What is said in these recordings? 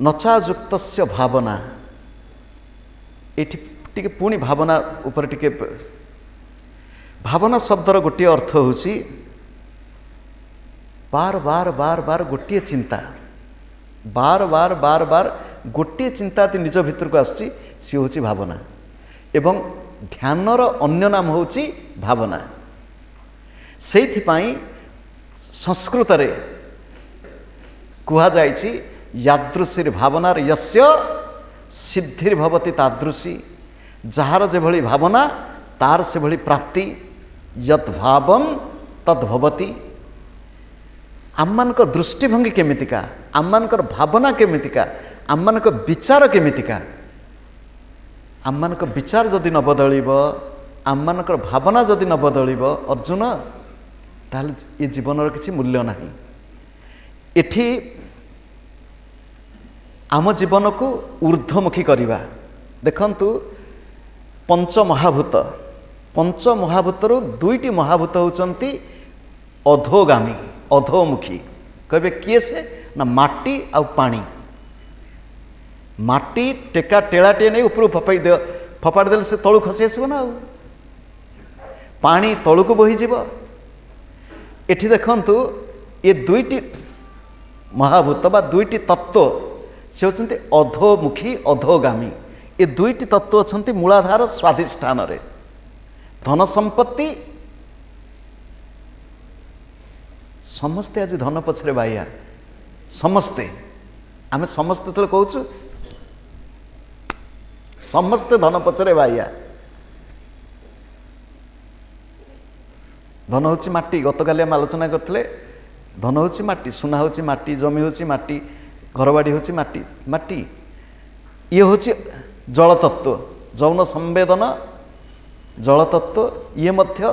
नचायुक्तस्य भावना ये पुणी भावना उपर टिके भावना शब्दर गोटे अर्थ होची बार बार बार बार गोटे चिंता बार बार बार बार गोटे चिंता निज भितर को आसुची सी होची भावना एवं ध्यानर अन्य नाम होची भावना। सेइथिपाई संस्कृत रे कुहा जायछि यादृशीर भावनार यस्य सिद्धिर्भवति तादृशी जार जे भली भावना तार से भली प्राप्ति यद भावम तद्भवति। आम्मानक दृष्टिभंगी केमितिका आम्मानकर भावना केमितिका आम्मानक विचार केमितिका आम्मानक विचार जदि न बदलिब आम्मानकर भावना जदि न बदलिब अर्जुन ताहले ये जीवनर किछि मूल्य नाही। एठी आम जीवन को ऊर्ध्वमुखी करवा देखंतु पंच महाभूतर दुईटी महाभूत होचंती अधोगामी अधोमुखी कहबे किए से ना माटी आ पानी। माटी टेका टेलाटे नहीं ऊपर फपाड़ देले से तळु खसी आसब ना पानी तळु को बोही जीव। एठी देखंतु ये दुईटी महाभूत बा दुईटी तत्व से होचंती अधोमुखी अधोगामी। ये दुईटी तत्व अछंती मूलाधार स्वाधिष्ठान रे धन संपत्ति समस्ते आज धन पछरे बाया समस्ते आमे समस्ते तो कहूँ समस्ते धन पछरे बाया। धन होची माटी गतकाली आम आलोचना करथिले धन होची माटी सुना होची माटी जमी होची माटी घरबाड़ी होची माटी माटी ये होची जल तत्व जौन संवेदन जल तत्व ये मध्य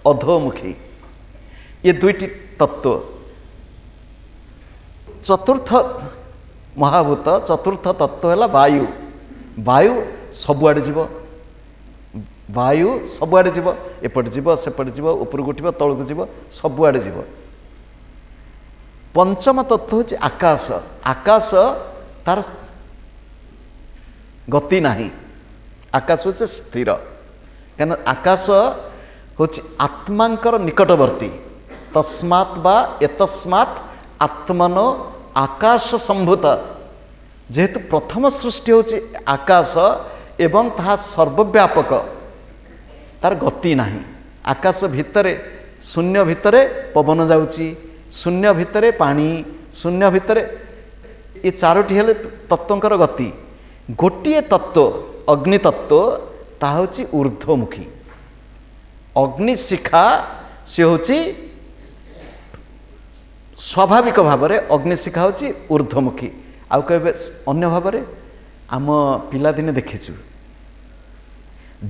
अधोमुखी ये दुईटी तत्व। चतुर्थ महाभूत चतुर्थ तत्व है वायु। वायु सबुआड़े जीव वायु सबुआड़े जीव एपटे जीव सेपटे जीव उपरକୁ उठिब तळକୁ जीव सबुआड़े जीव। पंचम तत्व होची आकाश। आकाश तार गति नाही आकाश होची स्थिर कारण आकाश होची आत्मांकर निकटवर्ती तस्मात् बा एतस्मात् आत्मनो आकाश संभूत जेहेतु प्रथम सृष्टि होची आकाश एवं ताहा सर्वव्यापक तार गति नाही। आकाश भितरे शून्य भितरे पवन जाउची शून्य भितरे पानी शून्य भितरे ये चारोटी हेले तत्वंकर गति। गोटिए तत्व अग्नि तत्व ताहा होची ऊर्ध्वमुखी। अग्निशिखा से होची स्वाभाविक भाव में अग्निशिखा होची ऊर्ध्वमुखी। आउ कहबे अन्य भाव में आम पिलादिने देखीचु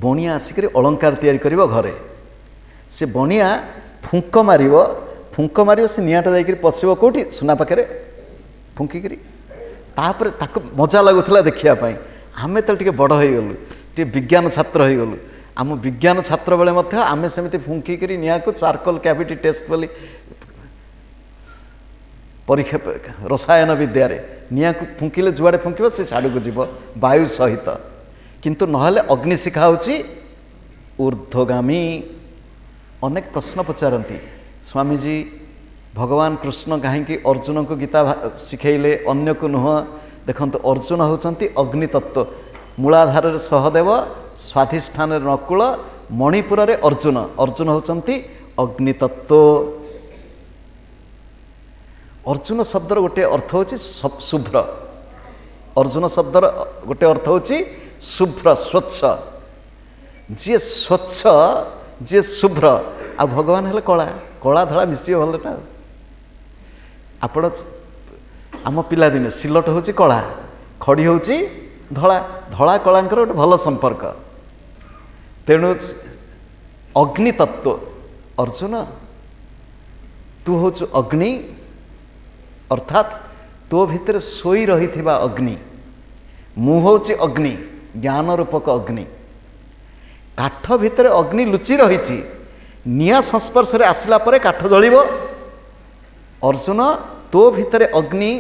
बणिया आसिक अलंकार तैयारी करिवो घरे से बणिया फुंक मारिवो से निआटा जाइकरी पशिवो कोठी सुना पाखरे फुंकिकरी तापर ताको मजा लगुला देखिया पाई। आमे तो टिके बड़ हो गलु टे विज्ञान छात्र हो गलु आम विज्ञान छात्र बेले मध्य आमे सेमिति फुंकिकरी निआ को चारकोल कैविटी टेस्ट बोली परीक्षा रसायन विद्या निआ को फुंकिले जुआड़े फुंकिब से छाड़ को जीव वायु सहित किंतु नहले अग्निशिखा होची ऊर्ध्वगामी। अनेक प्रश्न पचारती स्वामीजी भगवान कृष्ण कहीं अर्जुन को गीता शिखेले अन्य को नुह देखते अर्जुन होचंती अग्नितत्व मूलाधार सहदेव स्वाधिष्ठान नकुल मणिपुर रे अर्जुन अर्जुन होचंती अग्नितत्व। अर्जुन शब्दर गोटे अर्थ होची शुभ्र। अर्जुन शब्दर गोटे अर्थ होची शुभ्र स्वच्छ जी स्वच्छ जी शुभ्र आ भगवान हेले कला कला धड़ा मिसी भल ना आपण आम पिला दिने सिलट होची कला खड़ी होची धड़ा धड़ा कलांकर गोटे भल संपर्क तेणु अग्नि तत्व अर्जुन तू होचु अग्नि अर्थात तो भितर सोई रही थिबा अग्नि मु होची अग्नि ज्ञान रूपक अग्नि काठ भितर अग्नि लुचि रही निया संस्पर्श रे आसला परे काठ जलिबो अर्जुन तो भितर अग्नि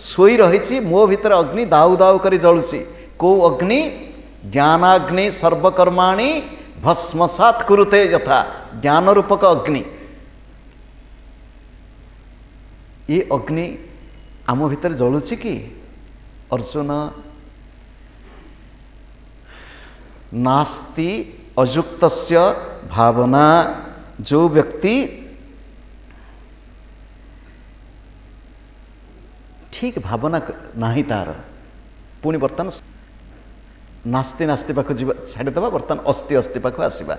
ଶୋଇ ରହିଛି ମୋ ଭିତରେ ଅଗ୍ନି ଦାଉ ଦାଉ କରି ଜଳୁଛି। କୋଉ ଅଗ୍ନି? ଜ୍ଞାନାଗ୍ନି ସର୍ବକର୍ମାଣି ଭସ୍ମସାତ୍ କୁରୁତେ ଯଥା। ଜ୍ଞାନ ରୂପକ ଅଗ୍ନି। ଏ ଅଗ୍ନି ଆମ ଭିତରେ ଜଳୁଛି କି? ଅର୍ଜୁନ, ନାସ୍ତି ଅଯୁକ୍ତସ୍ୟ ଭାବନା। ଯେଉଁ ବ୍ୟକ୍ତି ଠିକ୍ ଭାବନା ନାହିଁ ତାର, ପୁଣି ବର୍ତ୍ତମାନ ନାସ୍ତି ନାସ୍ତି ପାଖକୁ ଯିବା ଛାଡ଼ିଦେବା, ବର୍ତ୍ତମାନ ଅସ୍ତି ଅସ୍ତି ପାଖକୁ ଆସିବା।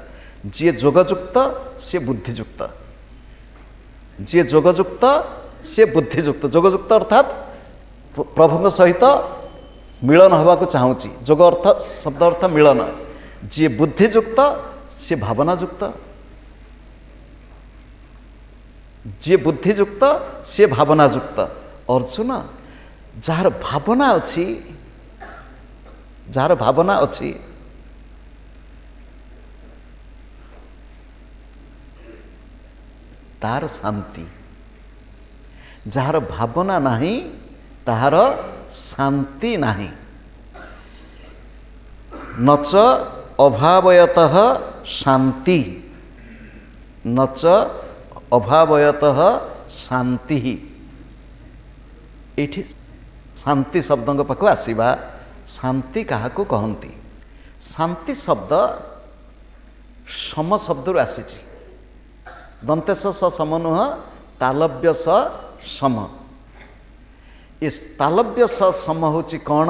ଯିଏ ଯୋଗଯୁକ୍ତ ସିଏ ବୁଦ୍ଧିଯୁକ୍ତ। ଯିଏ ଯୋଗଯୁକ୍ତ ସିଏ ବୁଦ୍ଧିଯୁକ୍ତ। ଯୋଗଯୁକ୍ତ ଅର୍ଥାତ୍ ପ୍ରଭୁଙ୍କ ସହିତ ମିଳନ ହେବାକୁ ଚାହୁଁଛି। ଯୋଗ ଅର୍ଥ ଶବ୍ଦ ଅର୍ଥ ମିଳନ। ଯିଏ ବୁଦ୍ଧିଯୁକ୍ତ ସିଏ ଭାବନାଯୁକ୍ତ। ଯିଏ ବୁଦ୍ଧିଯୁକ୍ତ ସିଏ ଭାବନାଯୁକ୍ତ। ଅର୍ଜୁନ, ଯାହାର ଭାବନା ଅଛି, ଯାହାର ଭାବନା ଅଛି, ତାହାର ଶାନ୍ତି। ଯାହାର ଭାବନା ନାହିଁ ତାହାର ଶାନ୍ତି ନାହିଁ। ନଚ ଅଭାବୟତଃ ଶାନ୍ତି, ନଚ ଅଭାବୟତଃ ଶାନ୍ତି। ଏଇଠି ଶାନ୍ତି ଶବ୍ଦଙ୍କ ପାଖକୁ ଆସିବା। ଶାନ୍ତି କାହାକୁ କହନ୍ତି? ଶାନ୍ତି ଶବ୍ଦ ସମ ଶବ୍ଦରୁ ଆସିଛି। ଦନ୍ତେଶ ସ ସମ ନୁହଁ, ତାଲବ୍ୟ ସ ସମ। ଏ ତାଲବ୍ୟ ସ ସମ ହେଉଛି କ'ଣ?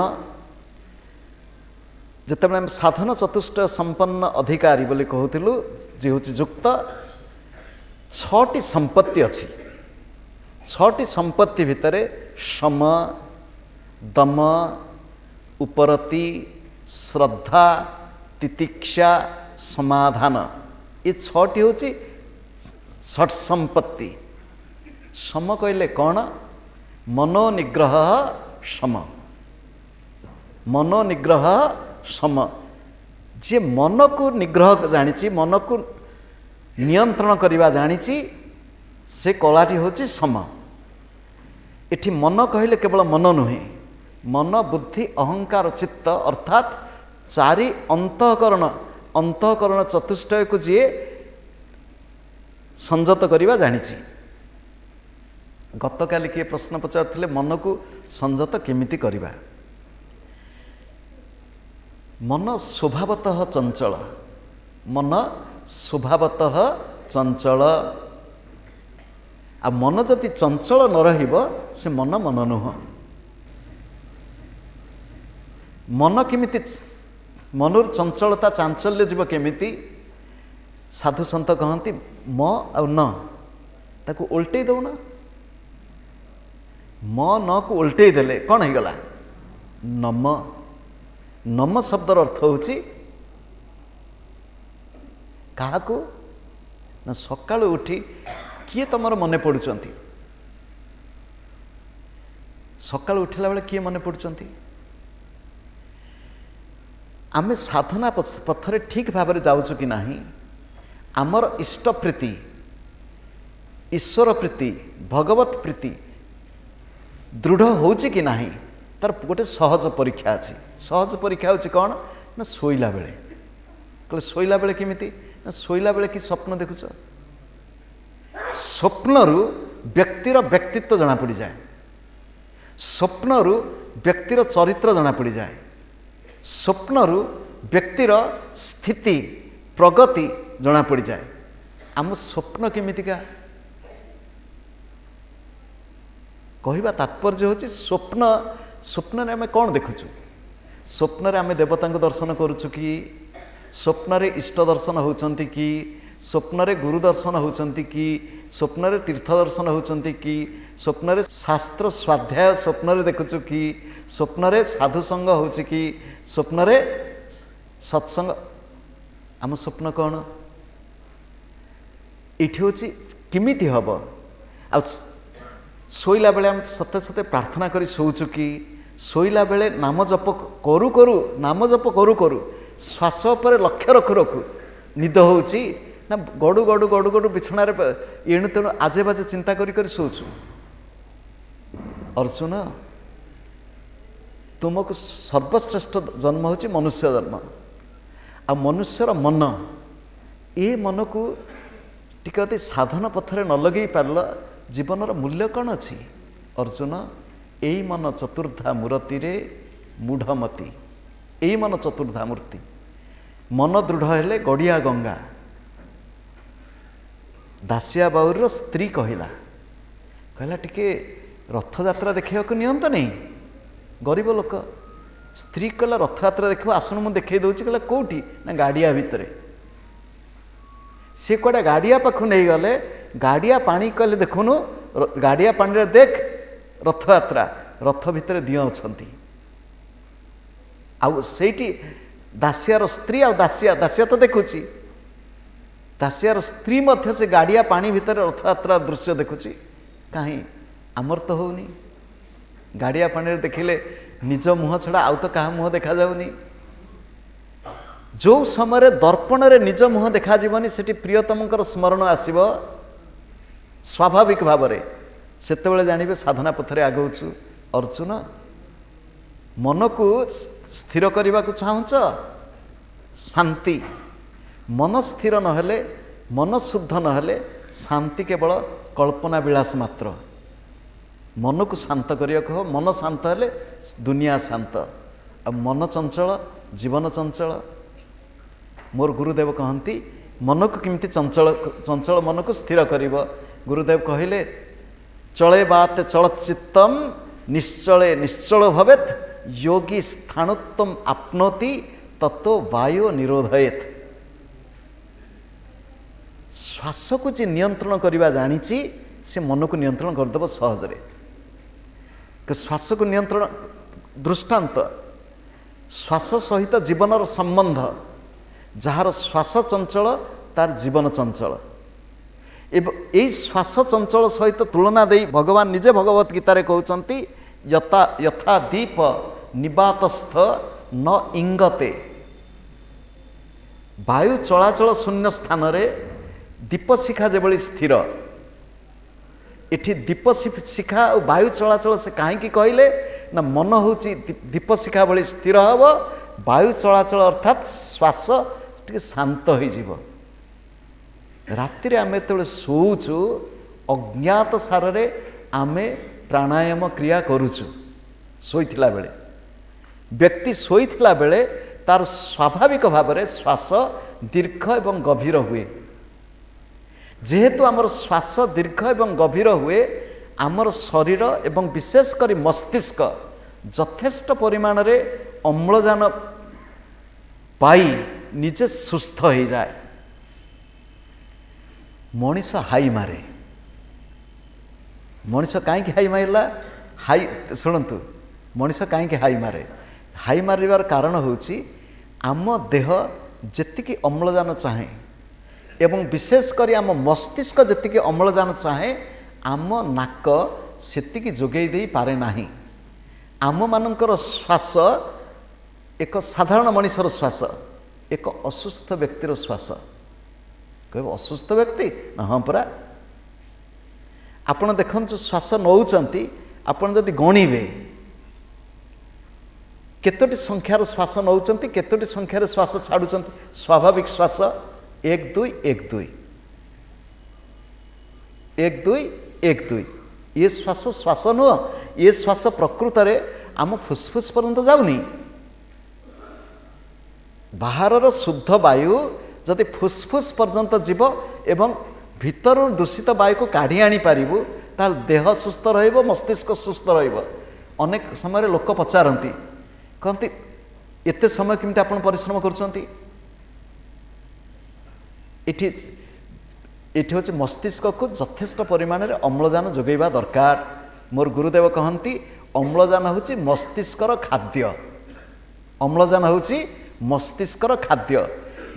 ଯେତେବେଳେ ଆମେ ସାଧନ ଚତୁଷ୍ଟ ସମ୍ପନ୍ନ ଅଧିକାରୀ ବୋଲି କହୁଥିଲୁ, ଯିଏ ହେଉଛି ଯୁକ୍ତ, 6ଟି ସମ୍ପତ୍ତି ଅଛି। 6ଟି ସମ୍ପତ୍ତି ଭିତରେ ସମ, ଦମ, ଉପରତି, ଶ୍ରଦ୍ଧା, ତିତିକ୍ଷା, ସମାଧାନ, ଏ 6ଟି ହେଉଛି ଷଟ୍ ସମ୍ପତ୍ତି। ସମ କହିଲେ କ'ଣ? ମନୋନିଗ୍ରହ ସମ। ମନୋନିଗ୍ରହ ସମ। ଯିଏ ମନକୁ ନିଗ୍ରହ ଜାଣିଛି, ମନକୁ ନିୟନ୍ତ୍ରଣ କରିବା ଜାଣିଛି, ସେ କଳାଟି ହେଉଛି ସମ। ଏଠି ମନ କହିଲେ କେବଳ ମନ ନୁହେଁ, ମନ, ବୁଦ୍ଧି, ଅହଙ୍କାର, ଚିତ୍ତ ଅର୍ଥାତ୍ 4 ଅନ୍ତଃକରଣ, ଅନ୍ତଃକରଣ ଚତୁଷ୍ଟୟକୁ ଯିଏ ସଂଯତ କରିବା ଜାଣିଛି। ଗତକାଲି କିଏ ପ୍ରଶ୍ନ ପଚାରୁଥିଲେ, ମନକୁ ସଂଯତ କେମିତି କରିବା? ମନ ସ୍ୱଭାବତଃ ଚଞ୍ଚଳ। ମନ ସ୍ୱଭାବତଃ ଚଞ୍ଚଳ। ଆଉ ମନ ଯଦି ଚଞ୍ଚଳ ନ ରହିବ, ସେ ମନ ମନ ନୁହଁ। ମନ କେମିତି, ମନରୁ ଚଞ୍ଚଳତା ଚାଞ୍ଚଲ୍ୟ ଯିବ କେମିତି? ସାଧୁ ସନ୍ଥ କହନ୍ତି ମ ଆଉ ନ, ତାକୁ ଓଲଟେଇ ଦେଉନ। ମ ନକୁ ଓଲଟେଇ ଦେଲେ କ'ଣ ହେଇଗଲା? ନମ। ନମ ଶବ୍ଦର ଅର୍ଥ ହେଉଛି କାହାକୁ? ନା ସକାଳୁ ଉଠି କିଏ ତମର ମନେ ପଡ଼ୁଛନ୍ତି? ସକାଳୁ ଉଠିଲା ବେଳେ କିଏ ମନେ ପଡ଼ୁଛନ୍ତି? ଆମେ ସାଧନା ପଥରେ ଠିକ୍ ଭାବରେ ଯାଉଛୁ କି ନାହିଁ? ଆମର ଇଷ୍ଟ ପ୍ରୀତି, ଈଶ୍ୱର ପ୍ରୀତି, ଭଗବତ ପ୍ରୀତି ଦୃଢ଼ ହେଉଛି କି ନାହିଁ, ତାର ଗୋଟେ ସହଜ ପରୀକ୍ଷା ଅଛି। ସହଜ ପରୀକ୍ଷା ହେଉଛି କ'ଣ? ନା ଶୋଇଲା ବେଳେ। କହିଲେ ଶୋଇଲା ବେଳେ କେମିତି? ନା ଶୋଇଲା ବେଳେ କି ସ୍ୱପ୍ନ ଦେଖୁଛ? ସ୍ୱପ୍ନରୁ ବ୍ୟକ୍ତିର ବ୍ୟକ୍ତିତ୍ୱ ଜଣାପଡ଼ିଯାଏ। ସ୍ୱପ୍ନରୁ ବ୍ୟକ୍ତିର ଚରିତ୍ର ଜଣାପଡ଼ିଯାଏ। ସ୍ୱପ୍ନରୁ ବ୍ୟକ୍ତିର ସ୍ଥିତି, ପ୍ରଗତି ଜଣାପଡ଼ିଯାଏ। ଆମ ସ୍ୱପ୍ନ କେମିତିକା? କହିବା ତାତ୍ପର୍ଯ୍ୟ ହେଉଛି ସ୍ୱପ୍ନ, ସ୍ୱପ୍ନରେ ଆମେ କ'ଣ ଦେଖୁଛୁ? ସ୍ୱପ୍ନରେ ଆମେ ଦେବତାଙ୍କୁ ଦର୍ଶନ କରୁଛୁ କି? ସ୍ୱପ୍ନରେ ଇଷ୍ଟ ଦର୍ଶନ ହେଉଛନ୍ତି କି? ସ୍ୱପ୍ନରେ ଗୁରୁ ଦର୍ଶନ ହେଉଛନ୍ତି କି? ସ୍ୱପ୍ନରେ ତୀର୍ଥ ଦର୍ଶନ ହେଉଛନ୍ତି କି? ସ୍ୱପ୍ନରେ ଶାସ୍ତ୍ର ସ୍ୱାଧ୍ୟାୟ ସ୍ୱପ୍ନରେ ଦେଖୁଛୁ କି? ସ୍ୱପ୍ନରେ ସାଧୁସଙ୍ଗ ହେଉଛି କି? ସ୍ୱପ୍ନରେ ସତ୍ସଙ୍ଗ। ଆମ ସ୍ୱପ୍ନ କ'ଣ? ଏଇଠି ହେଉଛି କେମିତି ହେବ? ଆଉ ଶୋଇଲା ବେଳେ ଆମେ ସତେ ସତେ ପ୍ରାର୍ଥନା କରି ଶୋଉଛୁ କି? ଶୋଇଲା ବେଳେ ନାମ ଜପ କରୁ କରୁ, ନାମ ଜପ କରୁ କରୁ ଶ୍ୱାସ ଉପରେ ଲକ୍ଷ୍ୟ ରଖୁ ରଖୁ ନିଦ ହେଉଛି ନା ଗଡ଼ୁ ଗଡ଼ୁ ଗଡ଼ୁ ଗଡ଼ୁ ବିଛଣାରେ ଏଣୁ ତେଣୁ ଆଜେ ବାଜେ ଚିନ୍ତା କରି କରି ଶୋଉଛୁ? ଅର୍ଜୁନ, तुमको सर्वश्रेष्ठ जन्म होची मनुष्य जन्म आ मनुष्यर मन ए मन को टिके अति साधन पथरे न लगे पारल जीवनर मूल्य कौन अच्छी अर्जुन एई मन चतुर्धा मूर्ति रे मूढ़मती एई मन चतुर्धा मूर्ति मन दृढ़ हेले गड़िया गंगा दासिया बाउर स्त्री कहला टिके रथयात्रा देखा नियंत नहीं गरीब लोक स्त्री कहला रथयात्रा देख आसन मुझे देखई दूसरी कहला कौटी ना गाड़िया भितर सी कौटे गाड़िया पाखु नहीं गले गाड़िया पानी कहले देखुनु गाड़िया पानी रे देख रथयात्रा रथ भितर दिय अछंती आउ सेठी दासियार स्त्री आ दासिया दासिया तो देखुची दासियार स्त्री मध्य से गाड़िया पानी भितर रथयात्रा दृश्य देखुची कहीं आमर तो होनी गाड़िया पानी देखिले निज मुह छड़ा आउ तो क्या मुह देखा जाऊनी जो समय दर्पण रे निज मुह देखा जीवनी सेठी प्रियतम स्मरण आसीबो स्वाभाविक भाव में सेतेबेले जानिबे साधना पथरे आगौछु अर्जुन मन को स्थिर करने को चाहूच शांति मन स्थिर नहेले मन शुद्ध नहेले शांति केवल कल्पना विलास मात्र मन को शांत करिया कह मन शांत हेले दुनिया शांत आ मन चंचल जीवन चंचल मोर गुरुदेव कहती मन को किमती चंचल चंचल मन को स्थिर करिब गुरुदेव कहले चले बात चलचित्तम निश्चले निश्चल भवेत योगी स्थाणुत्तम आपनोति तत्व वायु निरोधयेत श्वास को जी नियंत्रण करवा जानी से मन को नियंत्रण करदेव सहजरे श्वास को नियंत्रण दृष्टांत श्वास सहित जीवनर संबंध जार श्वास चंचल तार जीवन चंचल एवं श्वास चंचल सहित तुलना दे भगवान निजे भगवत गीतार कहते यथा यथा दीप निबातस्थ न इंगते वायु चलाचल शून्य स्थान रे दीप शिखा जो स्थिर एठी दीप शिखा और वायु चलाचल से कहीं कहले ना मन हूँ दीप शिखा भली स्थिर हम वायु चलाचल अर्थात श्वास टे शांत हो राति आम जो शोचु अज्ञात सार आमे प्राणायाम क्रिया करुचु शोइथिला बेले व्यक्ति शोइथिला बेले तार स्वाभाविक भाव में श्वास दीर्घ एवं गभीर हुए जेहेतु आमर श्वास दीर्घ एवं गभीर हुए आमर शरीर एवं विशेषकर मस्तिष्क यथेष्ट परिमाण रे अम्लजान पाई निजे सुस्थ हो जाए मनीष हाई मारे मनीष कहीं हाई मारला हाई शुणु मनीष कहीं हाई मारिबार कारण होची आम देह जेतिकी अम्लजान चाहे एवं विशेषकर आम मस्तिष्क जेतिकी अम्लजान चाहे आम नाक सेतिकी जोगई दे पारे नाही आम मानकर श्वास एक साधारण मनीषर श्वास एक असुस्थ व्यक्तिर श्वास कह असुस्थ व्यक्ति ना हाँ परा आपण देखु श्वास नौचंती आपण जदि गणिबे केतोटी संख्यार श्वास नौचंती केतोटी संख्यार श्वास छाड़ुचंती स्वाभाविक श्वास 1 2 1 2 1 2 1 2 ये श्वास श्वास नुह ये श्वास प्रकृत रे आम फुसफुस पर्यंत जाऊनी बाहर शुद्ध वायु जदि फुसफुस पर्यंत जीव एवं भीतर दूषित वायु को काढ़ी आनी पारिबु ताल देह सुस्थ रहिबो मस्तिष्क सुस्थ रहिबो अनेक समय लोक पचारती कहती एते समय केमती आपण परिश्रम करुचंती एठी हूँ मस्तिष्क को यथेष्ट परिमाण में अम्लजान जोगेबा दरकार मोर गुरुदेव कहती अम्लजान हूँ मस्तिष्कर खाद्य अम्लजान हूँ मस्तिष्कर खाद्य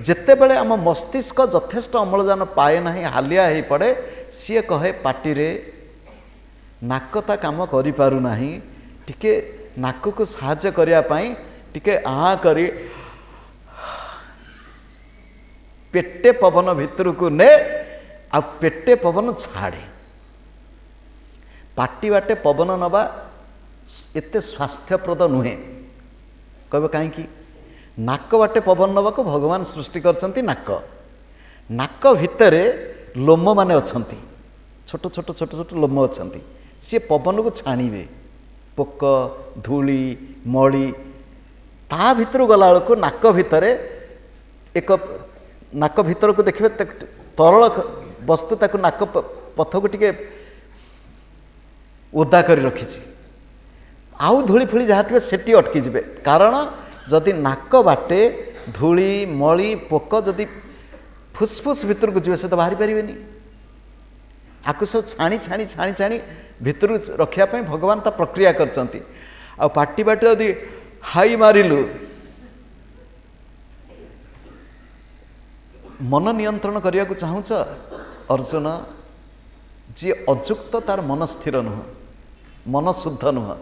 जेतेबेले आम मस्तिष्क यथेष्ट अम्लजान पाए ना हालिया हो पड़े सी कहे पाटी रे नाकता काम करि पारु नाही टिके नाक को साहाय्य करिया पाई टिके आ करी पेटे पवन भितर को ने आ पेटे पवन छाड़े पाटी बाटे पवन नवा एते स्वास्थ्यप्रद नुहे कहब कहीं नाक बाटे पवन नवाक भगवान सृष्टि करछंती नाक नाक भितर लोम माने अछंती छोट छोट छोट छोट लोम अछंती सी पवन को छाणीबे पोक धूली मली ता भितर गला बेलू नाक भितर एक नाक भितर को देखिए तरल वस्तु ताकू नाक पथ को टिके ओदा कर रखी आउ धूली फूली जहाँ थे सेटी अटकी जाए कारण जदि नाक बाटे धूली मली पोक जदि फुसफुस भितर को जी से तो बाहरी पारे आपको सब छाणी छाणी छाणी छाणी भितर रखापी भगवान ता प्रक्रिया करचंती आ पाटी बाटे यदि हाई मारिलु मन नियंत्रण करने को चाहूच अर्जुन जी अजुक्त तार मन स्थिर नुह मन शुद्ध नुह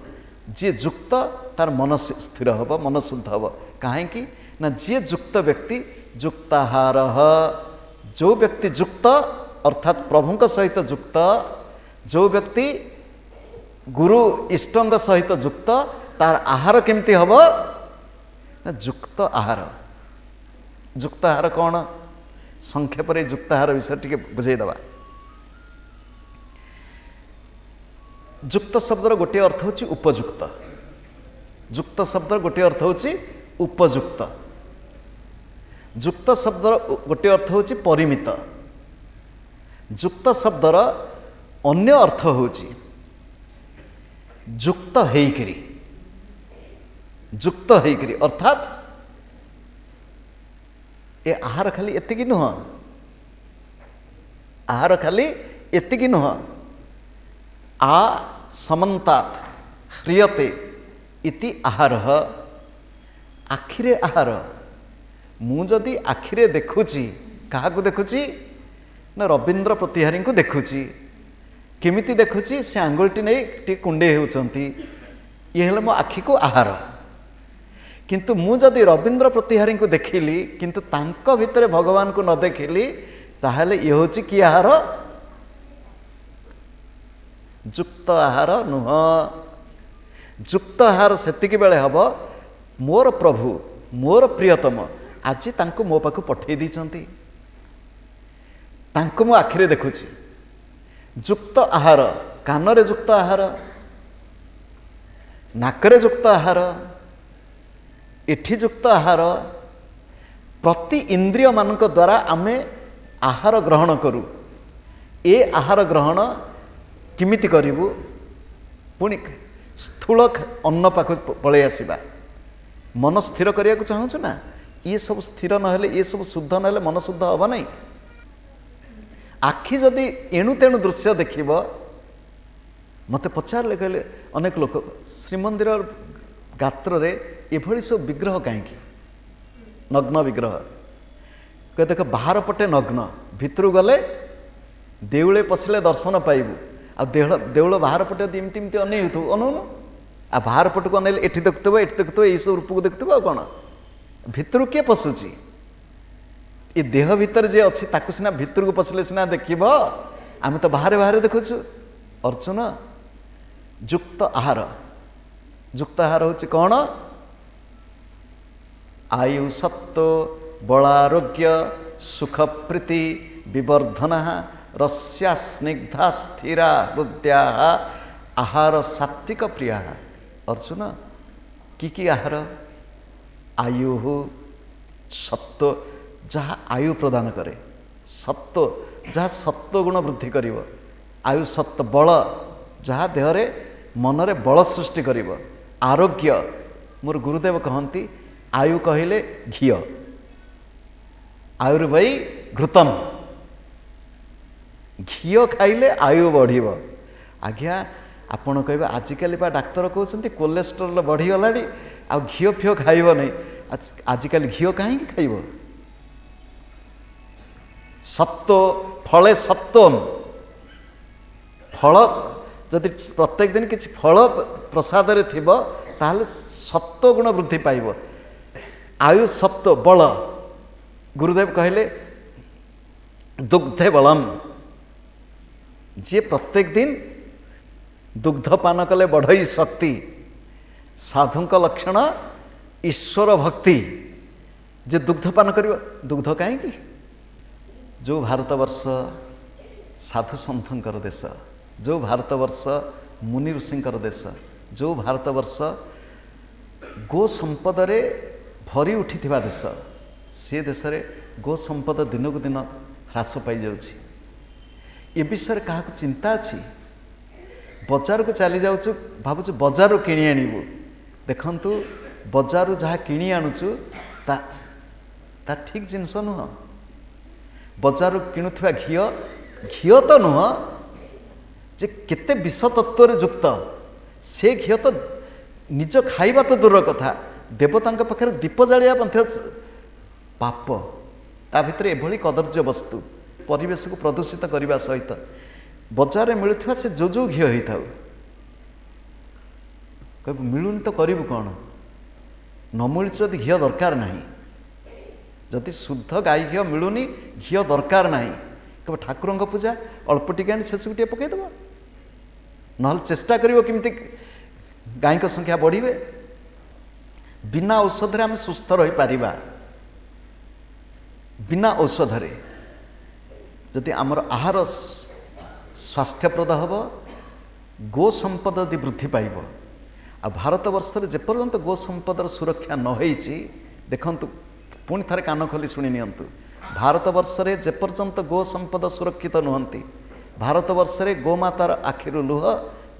जी जुक्त तार मन स्थिर हम मन शुद्ध हम कहीं ना जी जुक्त व्यक्ति जुक्ताहार जो व्यक्ति जुक्त अर्थात प्रभु सहित जुक्त जो व्यक्ति गुरु इष्टंग सहित जुक्त तार आहार केमती हम ना जुक्त आहार जुक्त आहार कौन संक्षेप युक्त आहार विषय टी बुझेदवा युक्त शब्दर गोटे अर्थ होची उपयुक्त युक्त शब्दर गोटे अर्थ होची उपयुक्त युक्त शब्दर गोटे अर्थ होची परिमित युक्त शब्दर अन्य अर्थ होची युक्त हेइकरी युक्त हेइकरी अर्थात ए आहार खाली एतिकी नुह आहार खाली एतिकी नुह आ समन्तात ह्रियते इति आहार आखिरे आहार मु जदि आखिरे देखुची क्या देखुची ना रवींद्र प्रतिहारी को देखुची केमिति देखुची से आंगुलटी नहीं टी कुंडे होचंती ये हेले मो आखि को आहार किंतु मु जदि रवींद्र प्रतिहारी को देखिली किंतु तांको भितरे भगवान को न देखिली ताहले ये होची कि आहार युक्त आहार नुह युक्त आहार सेतिकी बेले हब मोर प्रभु मोर प्रियतम आज तांको मो पाखु पठेई दैचंती तांको मो आखिरे देखुची युक्त आहार कानरे युक्त आहार नाकरे युक्त आहार एठी युक्त आहार प्रति इंद्रिय मानक द्वारा आमे आहार ग्रहण करू ए आहार ग्रहण किमिति करिबु पुणी स्थूल अन्न पाख पलि आसवा मन स्थिर करिया को चाहूँ ना ये सब स्थिर नहेले ये सब शुद्ध नहेले मन शुद्ध हम नहीं आखि जदि एणु तेणु दृश्य देखिब मते पचारे कहले अनेक लोक श्रीमंदिर गात्र एभली सब विग्रह कहीं नग्न विग्रह कह देख बाहर पटे नग्न भितर गले देउले पशिले दर्शन पाइबू आ देउल बाहर पटे एमती एमती अनै अनौन आ बाहर पट को अनैले एठी देखुव एठी देखुव यही सब रूप को देखुव आ कौन भितर किए पशुची ये देह भितर जे अच्छी ताकू सीना भितर को पशिले सीना देखिब आम तो बाहर बाहर देखुचु अर्जुन युक्त आहार होची कौन आयु सत्व बलारोग्य सुख प्रीति विवर्धन रस्या स्निग्धा स्थिरा हृदया आहार सात्विक प्रिया अर्जुन की आहार आयु सत्व जहाँ आयु प्रदान करे सत्व जहाँ सत्व गुण वृद्धि करिव आयु सत्व बल जहाँ देहरे मनरे बल सृष्टि करिव आरोग्य मोर गुरुदेव कहती आयु कहले घी आयुर्वै घृतम घी खाइले आयु बढ़िव आज्ञा आपण कहे आजिकल डाक्तर कहते कोलेस्ट्रोल बढ़ीगला आ घी फीओ खाइब नहीं आजिकल घी कहीं खाइब सत्व फले सत्वम फल जदि प्रत्येक दिन किसी फल प्रसाद रे थिबो ताहले सत्व गुण वृद्धि पाइब आयु सत्व बल गुरुदेव कहले दुग्धे बलम जी प्रत्येक दिन दुग्ध पान कले बढ़ई शक्ति साधु लक्षण ईश्वर भक्ति जे दुग्धपान कर दुग्ध कहीं जो भारतवर्ष साधु सन्थंकर देश, जो भारतवर्ष मुनि ऋषिंकर देश, जो भारतवर्ष गो संपद रे भरी उठिथिबा देश, से देश रे गो संपद दिनकु दिन ह्रास पाई जाउछि। ए विषय क्या चिंता अच्छी? बजार को चली जाऊँ भावुँ बजार किणी आणबू, देखु बजार जहाँ किणी आणुचु ता ठीक जिनस नुह। बजार किणुवा घी घी तो नुह जे केते विष तत्व युक्त, से घी तो निज खाइबा तो दूर कथा, देवता पाखे दीप जालिया पाप, ता भितर एभली कदर्य वस्तु परिवेश को प्रदूषित करने सहित बजार मिलुवा से जो घी होता कह मिलूनी तो करू कौन? न मिलूँ जदि घी दरकार ना, जदि शुद्ध गाई घी मिलूनी घी दरकार ना, कह ठाकुर पूजा अल्प टिके आनी शेष गोटे पकईदेव, ना चेष्टा करमती गाई संख्या बढ़े। बिना औषध आम सुस्थ रही पारिबा, बिना औषध जदि आमर आहार स्वास्थ्यप्रद हम, गो संपद यदि वृद्धि पाइब। आ भारत वर्ष जेपर्यंत गो संपदर सुरक्षा न होईची, देखंतु पुणी थरे कान खोली शुणी नियंतु, भारत वर्ष रे जेपर्यंत गो संपद सुरक्षित नुहंती, भारत वर्ष रे गोमातार आखिरु लुह,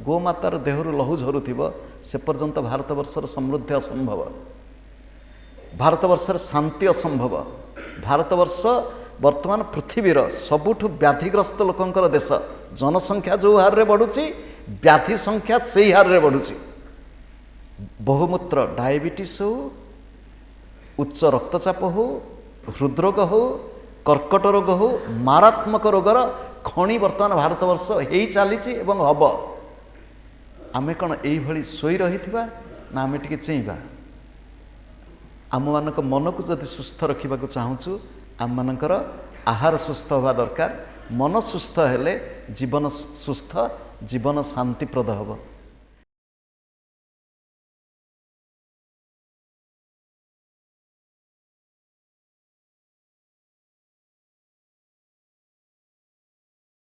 गोमातार देहरु लहू झरुथिबो, से पर्यंत भारत वर्षर समृद्धि असंभव, भारत वर्षर शांति असंभव। भारत वर्ष वर्तमान पृथ्वीर सबुठु व्याधिग्रस्त लोकंकर देश, जनसंख्या जो हार रे बढ़ुची, व्याधि संख्या से हार रे बढ़ुची। बहुमूत्र डायबिटीज हो, उच्च रक्तचाप हो, हृदरोग हो, कर्कट रोग हो, मारात्मक रोगर खणी वर्तमान भारत वर्ष हो चली एवं हम आमे कौन यही शोई रही ना आमे टिके चेइबा? आम मानक मन को जदि सुस्थ रखा चाहूँ, आम मानकर आहार सुस्थ हवा दरकार। मन सुस्थ हेले जीवन सुस्थ, जीवन शांतिप्रद हम।